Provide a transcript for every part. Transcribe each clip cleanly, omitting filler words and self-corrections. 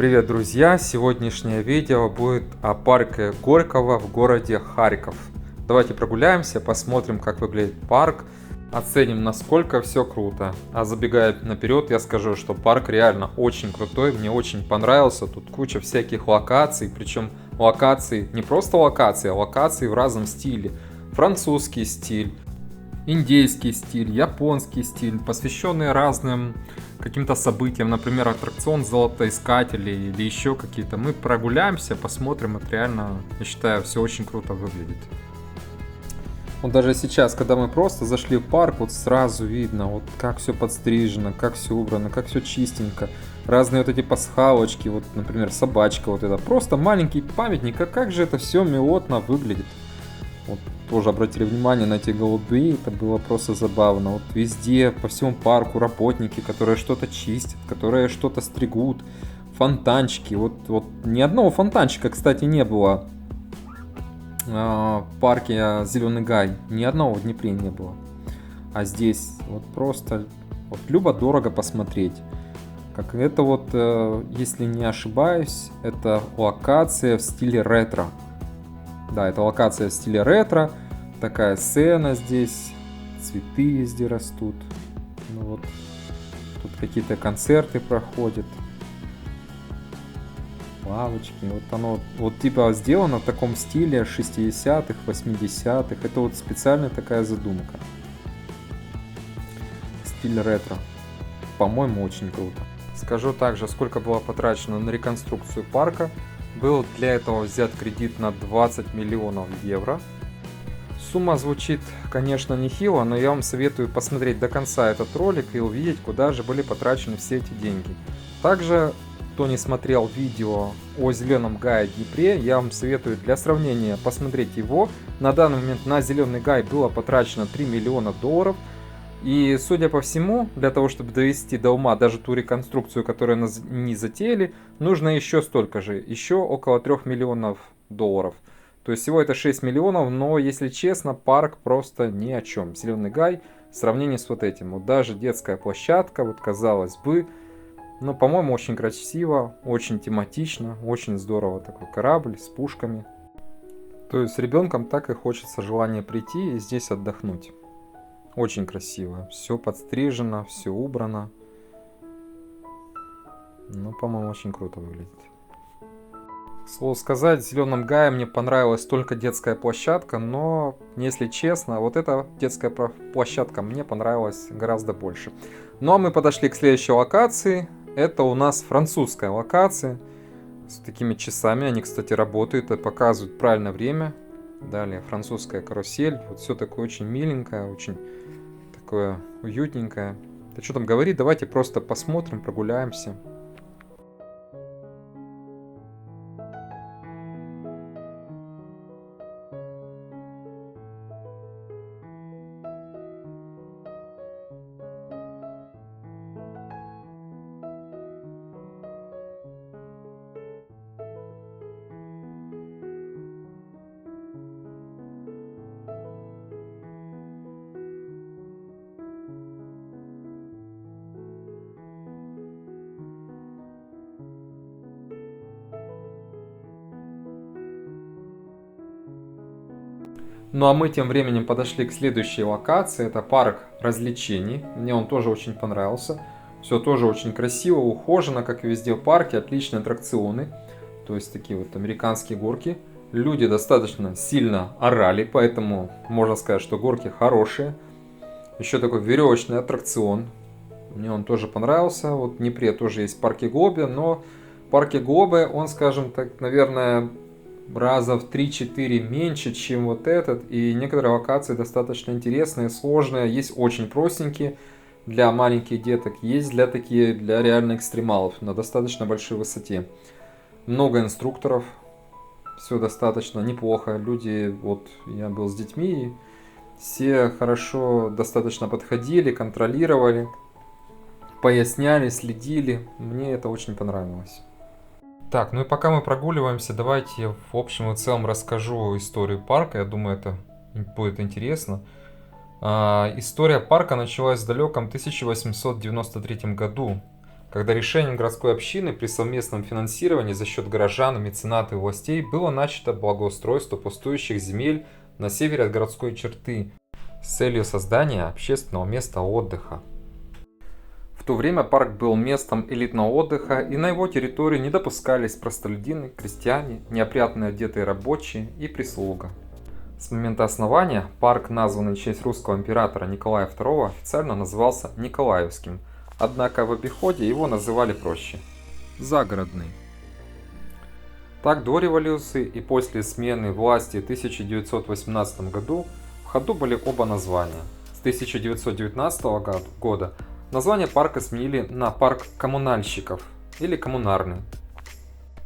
Привет, друзья! Сегодняшнее видео будет о парке Горького в городе Харьков. Давайте прогуляемся, посмотрим, как выглядит парк, оценим, насколько все круто. А забегая наперед, я скажу, что парк реально очень крутой, мне очень понравился. Тут куча всяких локаций, причем локации не просто локации, а локации в разном стиле. Французский стиль, индейский стиль, японский стиль, посвященные разным каким-то событиям, например, аттракцион золотоискателей или еще какие-то. Мы прогуляемся, посмотрим, это реально, я считаю, все очень круто выглядит. Вот даже сейчас, когда мы просто зашли в парк, вот сразу видно, вот как все подстрижено, как все убрано, как все чистенько. Разные вот эти пасхалочки, вот, например, собачка вот эта. Просто маленький памятник, а как же это все милотно выглядит. Вот тоже обратили внимание на эти голубей, это было просто забавно. Вот везде, по всему парку работники, которые что-то чистят, которые что-то стригут, фонтанчики. Вот ни одного фонтанчика, кстати, не было в парке Зеленый Гай, ни одного в Днепре не было. А здесь вот просто вот любо-дорого посмотреть. Как это вот, если не ошибаюсь, это локация в стиле ретро. Да, это локация в стиле ретро. Такая сцена здесь. Цветы везде растут. Ну вот. Тут какие-то концерты проходят. Лавочки. Вот оно вот типа сделано в таком стиле 60-х, 80-х. Это вот специальная такая задумка. Стиль ретро. По-моему, очень круто. Скажу также, сколько было потрачено на реконструкцию парка. Был для этого взят кредит на 20 миллионов евро. Сумма звучит, конечно, нехило, но я вам советую посмотреть до конца этот ролик и увидеть, куда же были потрачены все эти деньги. Также, кто не смотрел видео о Зеленом Гае Днепре, я вам советую для сравнения посмотреть его. На данный момент на Зеленый Гай было потрачено 3 миллиона долларов. И, судя по всему, для того, чтобы довести до ума даже ту реконструкцию, которую не затеяли, нужно еще столько же, еще около 3 миллионов долларов. То есть всего это 6 миллионов, но, если честно, парк просто ни о чем. Зеленый Гай в сравнении с вот этим. Вот даже детская площадка, вот казалось бы, но, по-моему, очень красиво, очень тематично, очень здорово. Такой корабль с пушками. То есть с ребенком так и хочется желание прийти и здесь отдохнуть. Очень красиво. Все подстрижено, все убрано. Ну, по-моему, очень круто выглядит. К слову сказать, в Зеленом Гае мне понравилась только детская площадка, но, если честно, вот эта детская площадка мне понравилась гораздо больше. Ну, а мы подошли к следующей локации. Это у нас французская локация. С такими часами. Они, кстати, работают и показывают правильное время. Далее французская карусель. Вот все такое очень миленькое, очень такое уютненькое. Да что там говорит, давайте просто посмотрим, прогуляемся. Ну а мы тем временем подошли к следующей локации. Это парк развлечений. Мне он тоже очень понравился. Все тоже очень красиво, ухожено, как и везде в парке. Отличные аттракционы. То есть такие вот американские горки. Люди достаточно сильно орали, поэтому можно сказать, что горки хорошие. Еще такой веревочный аттракцион. Мне он тоже понравился. Вот в Днепре тоже есть парки Глобе, но в парке Глобе он, скажем так, наверное, раза в 3-4 меньше, чем вот этот. И некоторые локации достаточно интересные, сложные. Есть очень простенькие для маленьких деток. Есть для реально экстремалов на достаточно большой высоте. Много инструкторов. Все достаточно неплохо. Люди, вот я был с детьми, все хорошо достаточно подходили, контролировали, поясняли, следили. Мне это очень понравилось. Так, ну и пока мы прогуливаемся, давайте в общем и целом расскажу историю парка. Я думаю, это будет интересно. История парка началась в далеком 1893 году. когда решением городской общины при совместном финансировании за счет горожан, меценатов и властей было начато благоустройство пустующих земель на севере от городской черты с целью создания общественного места отдыха. В то время парк был местом элитного отдыха, и на его территории не допускались простолюдины, крестьяне, неопрятно одетые рабочие и прислуга. С момента основания парк, названный в честь русского императора Николая II, официально назывался Николаевским, однако в обиходе его называли проще – Загородный. Так до революции и после смены власти в 1918 году в ходу были оба названия. С 1919 года название парка сменили на парк коммунальщиков или коммунарный.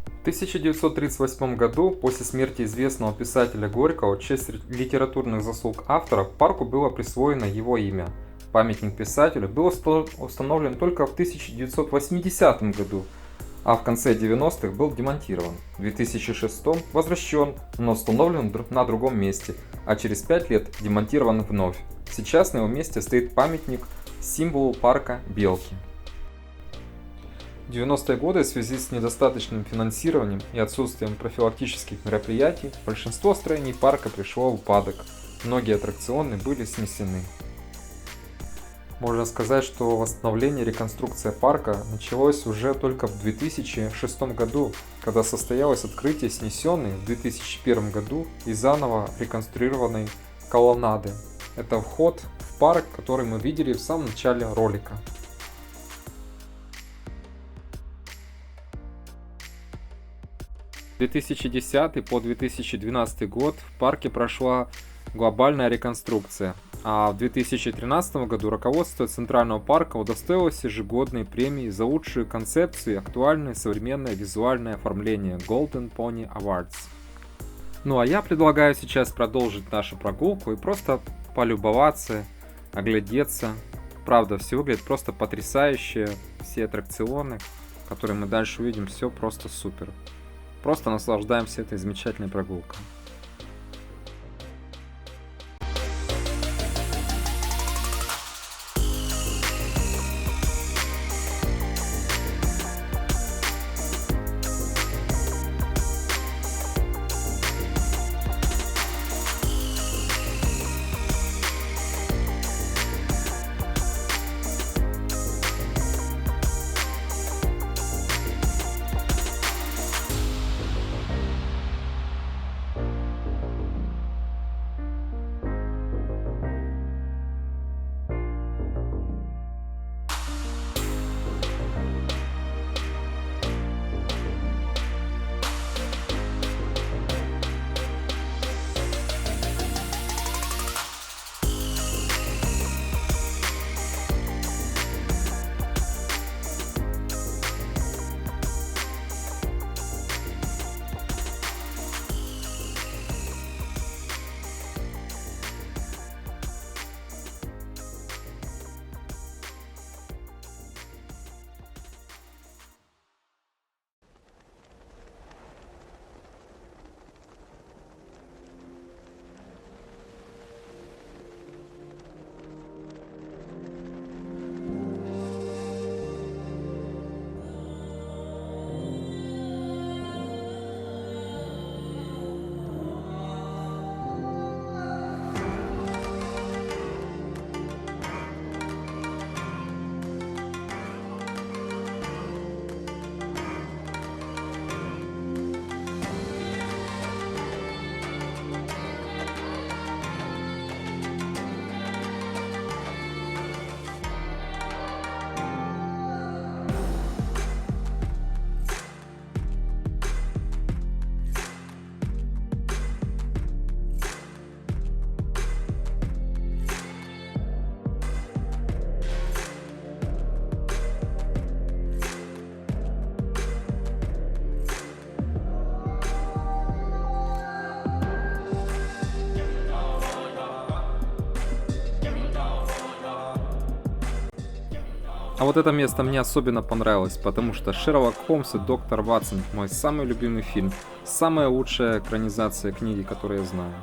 В 1938 году, после смерти известного писателя Горького, в честь литературных заслуг автора, парку было присвоено его имя. Памятник писателю был установлен только в 1980 году, а в конце 90-х был демонтирован. В 2006 возвращен, но установлен на другом месте, а через 5 лет демонтирован вновь. Сейчас на его месте стоит памятник символу парка белки. В 90-е годы в связи с недостаточным финансированием и отсутствием профилактических мероприятий большинство строений парка пришло в упадок, многие аттракционы были снесены. Можно сказать, что восстановление и реконструкция парка началось уже только в 2006 году, когда состоялось открытие снесенной в 2001 году и заново реконструированной колоннады. Это вход в парк, который мы видели в самом начале ролика. С 2010 по 2012 год в парке прошла глобальная реконструкция, а в 2013 году руководство Центрального парка удостоилось ежегодной премии за лучшую концепцию и актуальное современное визуальное оформление Golden Pony Awards. Ну а я предлагаю сейчас продолжить нашу прогулку и просто полюбоваться, оглядеться. Правда, все выглядит просто потрясающе, все аттракционы, которые мы дальше увидим, все просто супер. Просто наслаждаемся этой замечательной прогулкой. А вот это место мне особенно понравилось, потому что Шерлок Холмс и Доктор Ватсон – мой самый любимый фильм, самая лучшая экранизация книги, которую я знаю.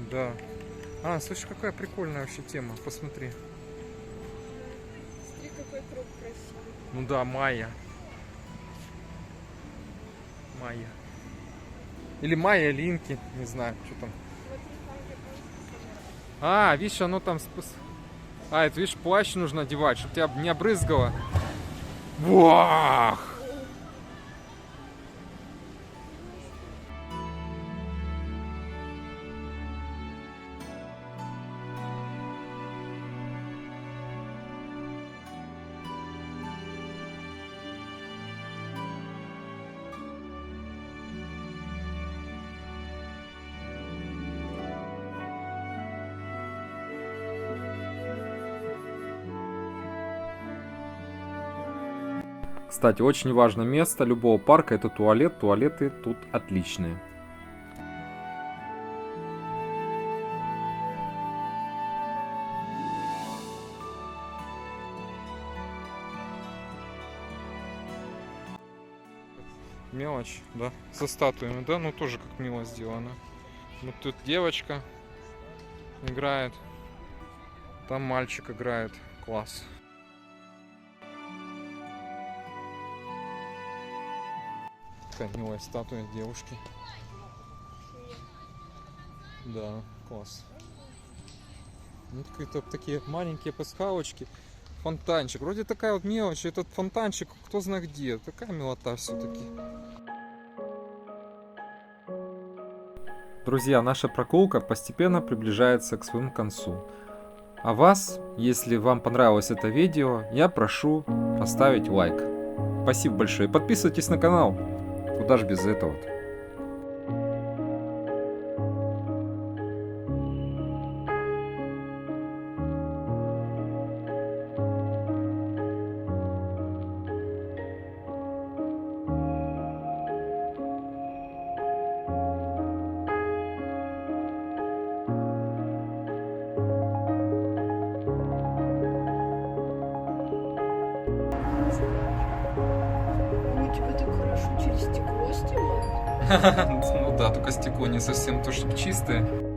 Да. А, слушай, какая прикольная вообще тема. Посмотри. Смотри, какой круг красивый. Ну да, майя. Майя. Или майя линки, не знаю, что там. Смотри, там японский самурай. А, видишь, оно там... А, это, видишь, плащ нужно одевать, чтобы тебя не обрызгало. Вах! Кстати, очень важное место любого парка — это туалет. Туалеты тут отличные. Мелочь, да, со статуями, да, ну тоже как мило сделано. Вот тут девочка играет, там мальчик играет, класс. Такая милая статуя девушки. Да, класс. Ну, какие-то такие маленькие пасхалочки. Фонтанчик. Вроде такая вот мелочь. Этот фонтанчик, кто знает где. Такая милота все-таки. Друзья, наша прогулка постепенно приближается к своему концу. А вас, если вам понравилось это видео, я прошу поставить лайк. Спасибо большое. Подписывайтесь на канал. Куда ж без этого? Ну, тебя так хорошо через стекло снимают. Ну да, только стекло не совсем то, чтобы чистое.